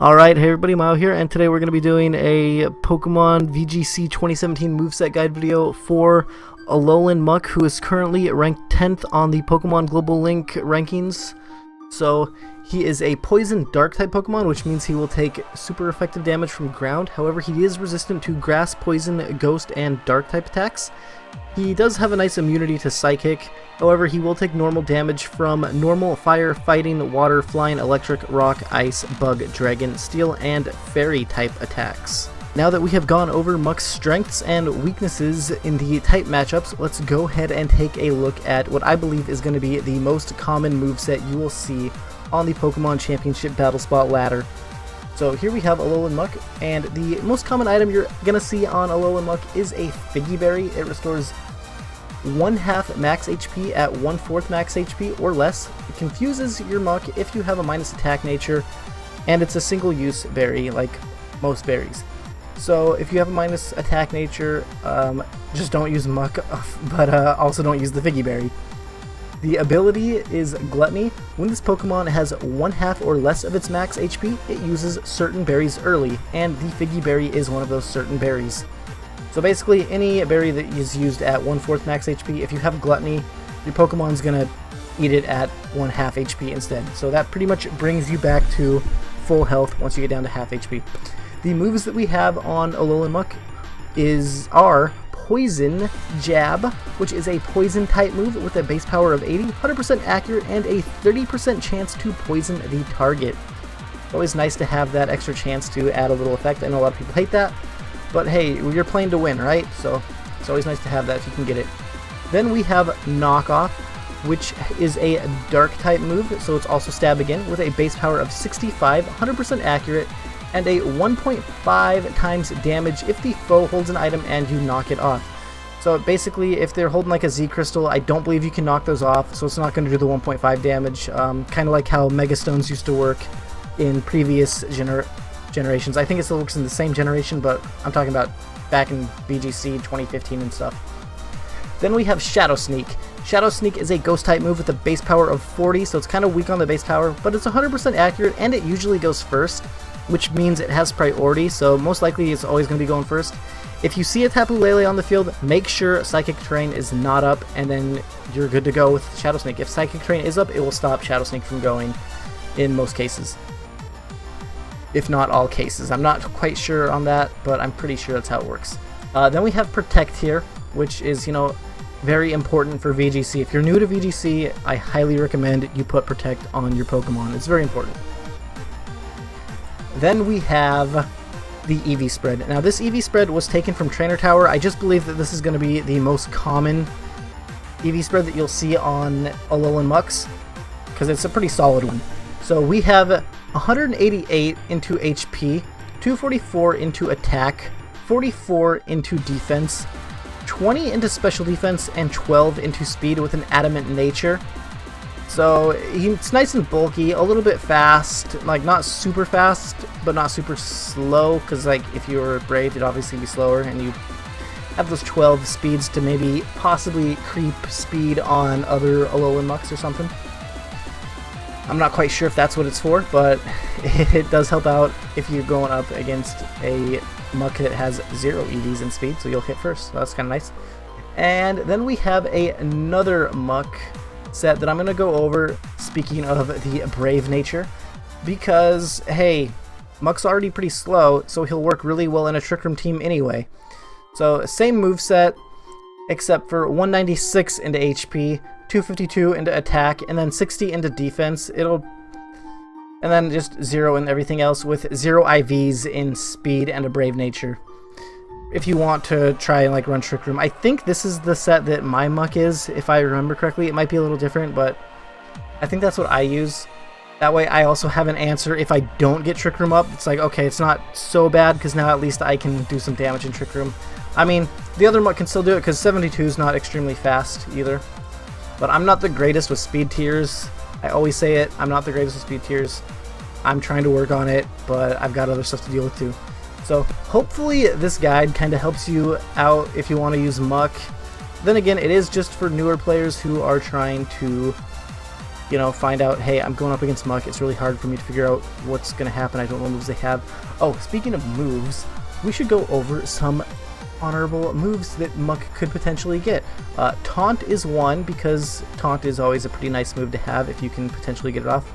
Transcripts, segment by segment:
Alright, hey everybody, Myo here, and today we're going to be doing a Pokemon VGC 2017 moveset guide video for Alolan Muk, who is currently ranked 10th on the Pokemon Global Link rankings. So, he is a Poison Dark type Pokemon, which means he will take super effective damage from ground. However, he is resistant to Grass, Poison, Ghost, and Dark type attacks. He does have a nice immunity to Psychic. However, he will take normal damage from normal, fire, fighting, water, flying, electric, rock, ice, bug, dragon, steel, and fairy type attacks. Now that we have gone over Muk's strengths and weaknesses in the type matchups, let's go ahead and take a look at what I believe is going to be the most common moveset you will see on the Pokemon Championship Battle Spot ladder. So here we have Alolan Muk, and the most common item you're going to see on Alolan Muk is a Figgy Berry. It restores 1/2 max HP at 1/4 max HP or less. It confuses your Muk if you have a minus attack nature, and it's a single use berry like most berries. So if you have a minus attack nature, just don't use Muk, but also don't use the Figgy Berry. The ability is Gluttony. When this Pokemon has 1/2 or less of its max HP, it uses certain berries early, and the Figgy Berry is one of those certain berries. So basically, any berry that is used at 1/4 max HP, if you have Gluttony, your Pokemon's gonna eat it at 1/2 HP instead. So that pretty much brings you back to full health once you get down to half HP. The moves that we have on Alolan Muk are Poison Jab, which is a poison type move with a base power of 80, 100% accurate, and a 30% chance to poison the target. It's always nice to have that extra chance to add a little effect. I know a lot of people hate that, but hey, you're playing to win, right? So it's always nice to have that if you can get it. Then we have Knock Off, which is a dark type move, so it's also stab again, with a base power of 65, 100% accurate, and a 1.5 times damage if the foe holds an item and you knock it off. So basically, if they're holding like a Z Crystal, I don't believe you can knock those off, so it's not going to do the 1.5 damage, kind of like how Mega Stones used to work in previous generations. I think it still works in the same generation, but I'm talking about back in VGC 2015 and stuff. Then we have Shadow Sneak. Shadow Sneak is a ghost type move with a base power of 40, so it's kind of weak on the base power, but it's 100% accurate, and it usually goes first, which means it has priority, so most likely it's always going to be going first. If you see a Tapu Lele on the field, make sure Psychic Terrain is not up, and then you're good to go with Shadow Sneak. If Psychic Terrain is up, it will stop Shadow Sneak from going in most cases. If not all cases. I'm not quite sure on that, but I'm pretty sure that's how it works. Then we have Protect here, which is, very important for VGC. If you're new to VGC, I highly recommend you put Protect on your Pokemon. It's very important. Then we have the Eevee Spread. Now this Eevee Spread was taken from Trainer Tower. I just believe that this is going to be the most common Eevee Spread that you'll see on Alolan Muks, because it's a pretty solid one. So we have 188 into HP, 244 into attack, 44 into defense, 20 into special defense, and 12 into speed with an adamant nature. So it's nice and bulky, a little bit fast, like not super fast, but not super slow, because like if you were brave, you'd obviously be slower, and you have those 12 speeds to maybe possibly creep speed on other Alolan Muks or something. I'm not quite sure if that's what it's for, but it does help out if you're going up against a Muk that has 0 EVs in speed, so you'll hit first. So that's kind of nice. And then we have another Muk set that I'm going to go over, speaking of the brave nature, because, hey, Muk's already pretty slow, so he'll work really well in a Trick Room team anyway. So, same moveset, except for 196 into HP, 252 into attack, and then 60 into defense. And then just 0 in everything else, with 0 IVs in speed and a brave nature. If you want to try and like run Trick Room, I think this is the set that my Muk is, if I remember correctly. It might be a little different, but I think that's what I use. That way I also have an answer if I don't get Trick Room up. It's like, okay, it's not so bad, because now at least I can do some damage in Trick Room. I mean, the other Muk can still do it, because 72 is not extremely fast either. But I'm not the greatest with speed tiers. I always say it, I'm not the greatest with speed tiers. I'm trying to work on it, but I've got other stuff to deal with too. So hopefully this guide kind of helps you out if you want to use Muk. Then again, it is just for newer players who are trying to you know, find out, hey, I'm going up against Muk, it's really hard for me to figure out what's going to happen, I don't know what moves they have. Oh, speaking of moves, we should go over some honorable moves that Muk could potentially get. Taunt is one, because Taunt is always a pretty nice move to have if you can potentially get it off.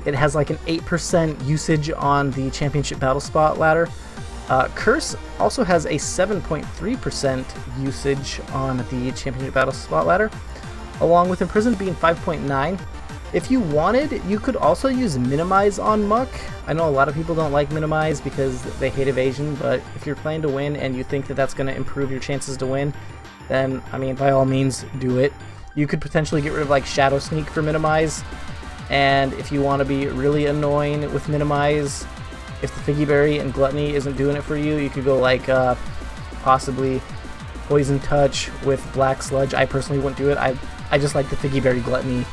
It has like an 8% usage on the Championship Battle Spot ladder. Curse also has a 7.3% usage on the Championship Battle Spot ladder, along with Imprison being 5.9. If you wanted, you could also use Minimize on Muk. I know a lot of people don't like Minimize because they hate evasion, but if you're playing to win and you think that that's going to improve your chances to win, then, I mean, by all means, do it. You could potentially get rid of like Shadow Sneak for Minimize, and if you want to be really annoying with Minimize, if the Figgy Berry and Gluttony isn't doing it for you, you could go like possibly Poison Touch with Black Sludge. I personally wouldn't do it. I just like the Figgy Berry Gluttony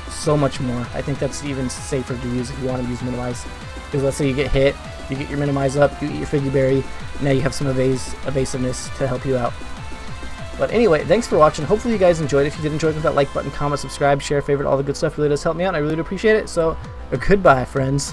so much more. I think that's even safer to use if you want to use Minimize. Because let's say you get hit, you get your Minimize up, you eat your Figgy Berry, now you have some evasiveness to help you out. But anyway, thanks for watching. Hopefully you guys enjoyed. If you did enjoy, click that like button, comment, subscribe, share, favorite, all the good stuff. It really does help me out, and I really do appreciate it. So, goodbye, friends.